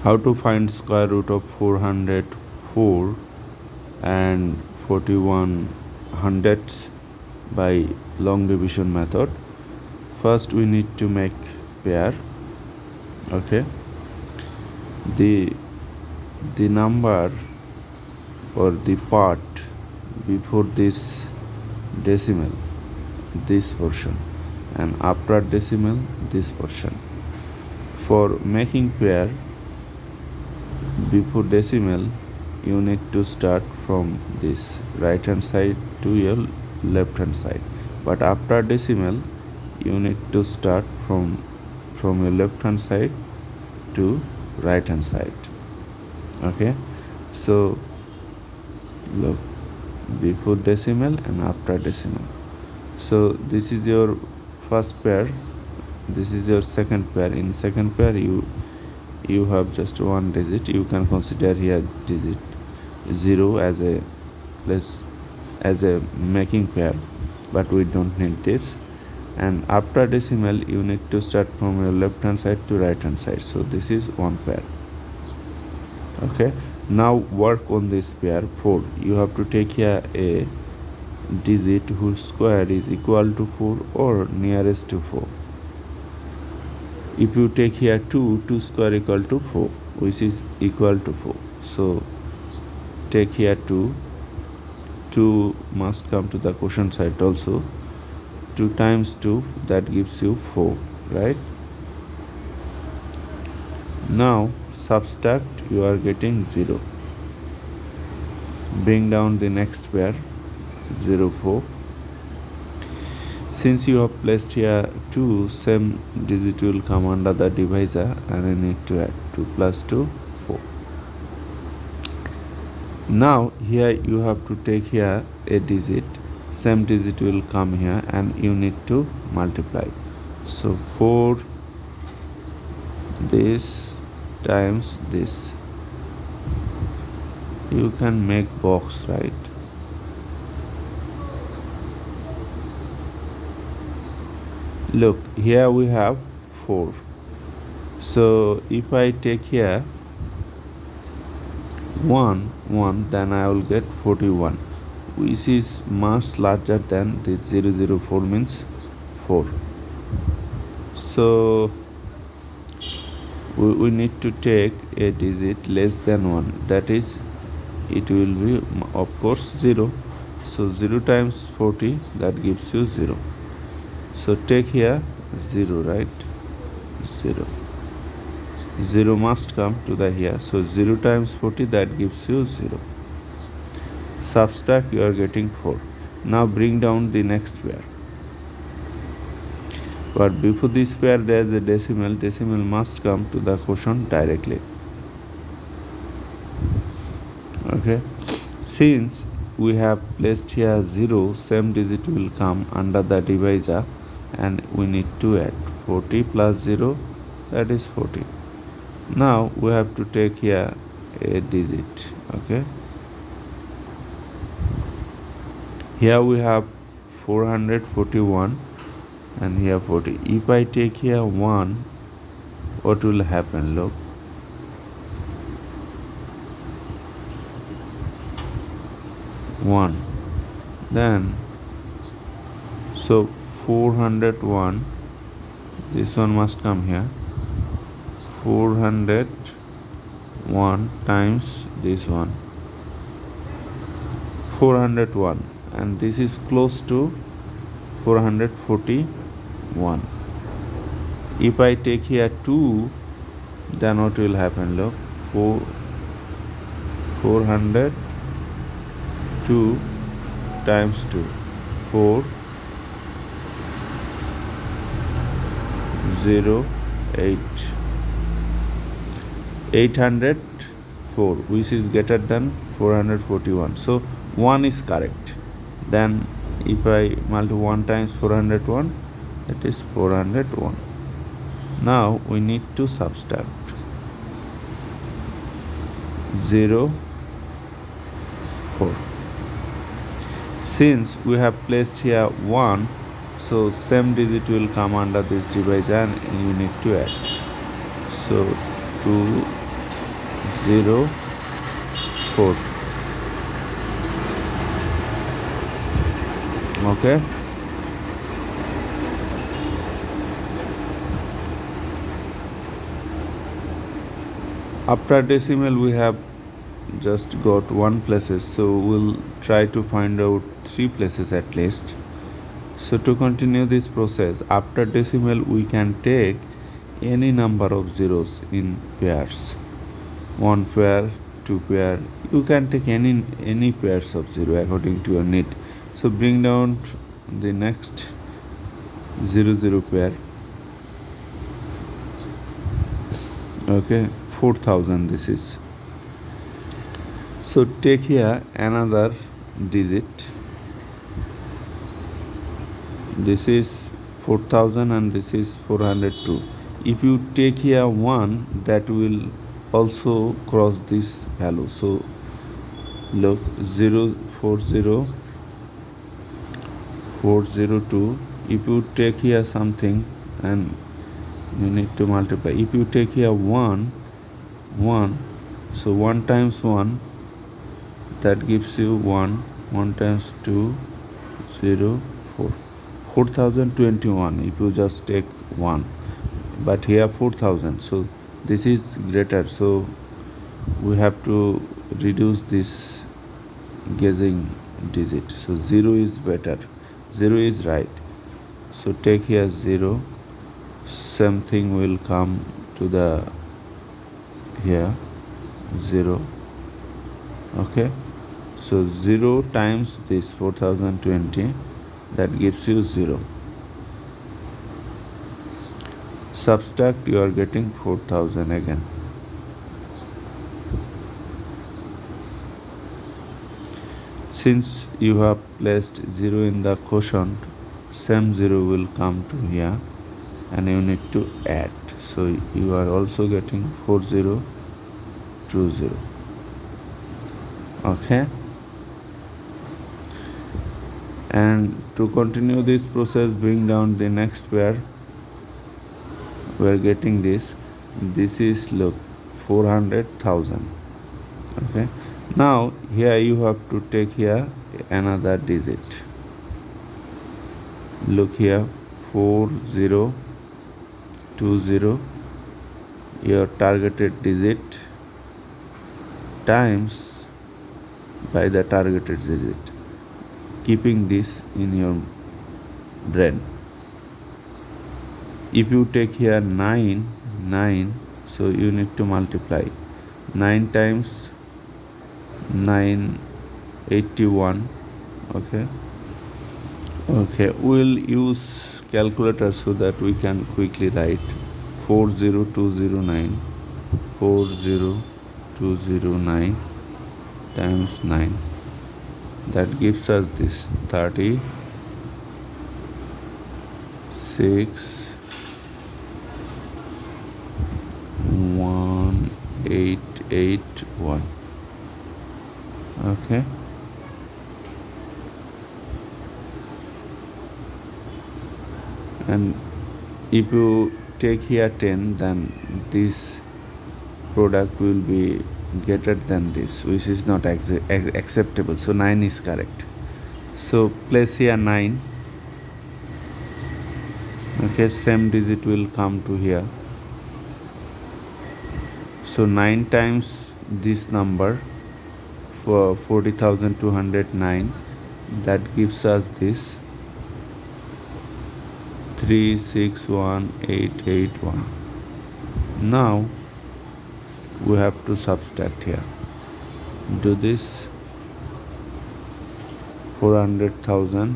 How to find square root of 404 and 41 hundredths by long division method? First we need to make pair. Okay, the number or the part before this decimal, this portion, and after decimal, this portion. For making pair before decimal, you need to start from this right hand side to your left hand side, but after decimal you need to start from your left hand side to right hand side. Okay, so look, before decimal and after decimal. So this is your first pair, this is your second pair. In second pair you have just one digit. You can consider here digit 0 as a making pair, but we don't need this. And after decimal you need to start from your left hand side to right hand side. So this is one pair. Okay, now work on this pair 4. You have to take here a digit whose square is equal to 4 or nearest to 4. If you take here 2 square equal to 4, which is equal to 4. So take here 2 must come to the quotient side also. 2 times 2, that gives you 4, right? Now subtract, you are getting 0. Bring down the next pair, 0, 4. Since you have placed here 2, same digit will come under the divisor, and I need to add 2 plus 2, 4. Now here you have to take here a digit, same digit will come here, and you need to multiply. So 4 this times this. You can make box, right? Look, here we have 4. So if I take here 1, then I will get 41, which is much larger than this 004 means 4. So we need to take a digit less than 1, that is, it will be of course 0. So 0 times 40, that gives you 0. So take here 0, right? 0 must come to the here. So 0 times 40, that gives you 0. Subtract, you are getting 4. Now bring down the next pair. But before this pair there is a decimal. Decimal must come to the quotient directly. Okay, since we have placed here 0, same digit will come under the divisor, and we need to add 40 plus 0, that is 40. Now we have to take here a digit. Okay, here we have 441 and here 40. If I take here 1, what will happen? Look, 1, then so 401, this one must come here, 401 times this one, 401, and this is close to 441. If I take here 2, then what will happen? Look, 402 times 2, 408, 804, which is greater than 441. So 1 is correct. Then if I multiply 1 times 401, that is 401. Now we need to subtract 0, 4. Since we have placed here 1, so same digit will come under this divisor and you need to add. So 2 0 4. Okay. After decimal we have just got one places, so we'll try to find out three places at least. So to continue this process, after decimal we can take any number of zeros in pairs. One pair, two pair, you can take any pairs of zero according to your need. So bring down the next 0 pair. Okay, 4000 this is. So take here another digit. This is 4000 and this is 402. If you take here 1, that will also cross this value. So look, 040402. If you take here something and you need to multiply. If you take here 1, so 1 times 1, that gives you 1. 1 times 2, 0, 4. 4021 if you just take 1, but here 4000, so this is greater, so we have to reduce this guessing digit. So 0 is better, 0 is right, so take here 0. Same thing will come to the here 0. Okay, so 0 times this 4020, that gives you 0. Subtract, you are getting 4000 again. Since you have placed 0 in the quotient, same 0 will come to here and you need to add. So you are also getting 4020. Okay. And to continue this process, bring down the next pair. We are getting this. This is, look, 400,000. Okay. Now here you have to take here another digit. Look here, 4020, your targeted digit, times by the targeted digit. Keeping this in your brain. If you take here 9, so you need to multiply. 9 times 9, 81. Okay. We'll use calculator so that we can quickly write 40209. 40209 times 9. That gives us this 36,181. Okay. And if you take here 10, then this product will be greater than this, which is not acceptable. So 9 is correct. So place here 9. Okay, same digit will come to here. So 9 times this number for 40,209, that gives us this 361881. Now we have to subtract here. Do this 400,000,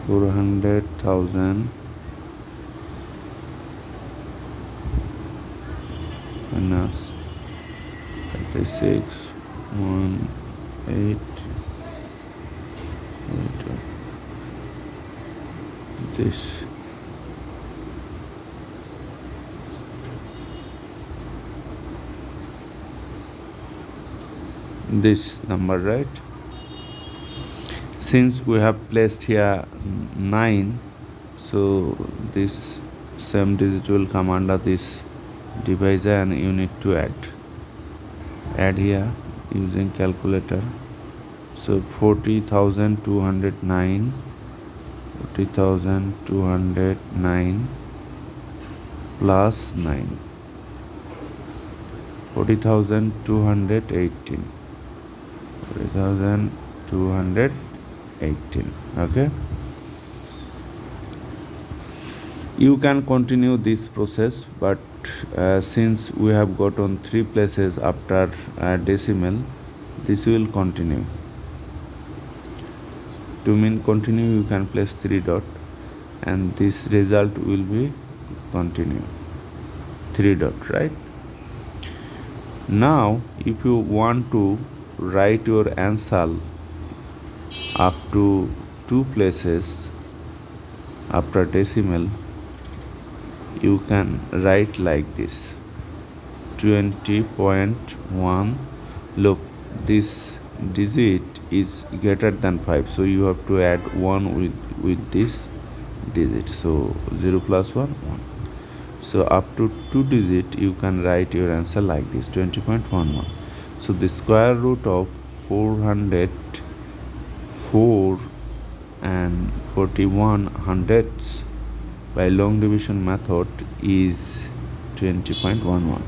400,000 minus 36,181. This number, right? Since we have placed here 9, so this same digit will come under this divisor and you need to add here using calculator. So 40,209 plus 9, 40,218, 40,218. Okay, you can continue this process, but since we have got on 3 places after decimal, this will continue. To mean continue, you can place 3 dot and this result will be continue, 3 dot, right? Now if you want to write your answer up to 2 places after decimal, you can write like this, 20.1. Look, this digit is greater than 5, so you have to add 1 with this digit. So 0 plus 1, 1. So up to 2 digit you can write your answer like this, 20.11. So the square root of 404 and 41 hundredths by long division method is 20.11.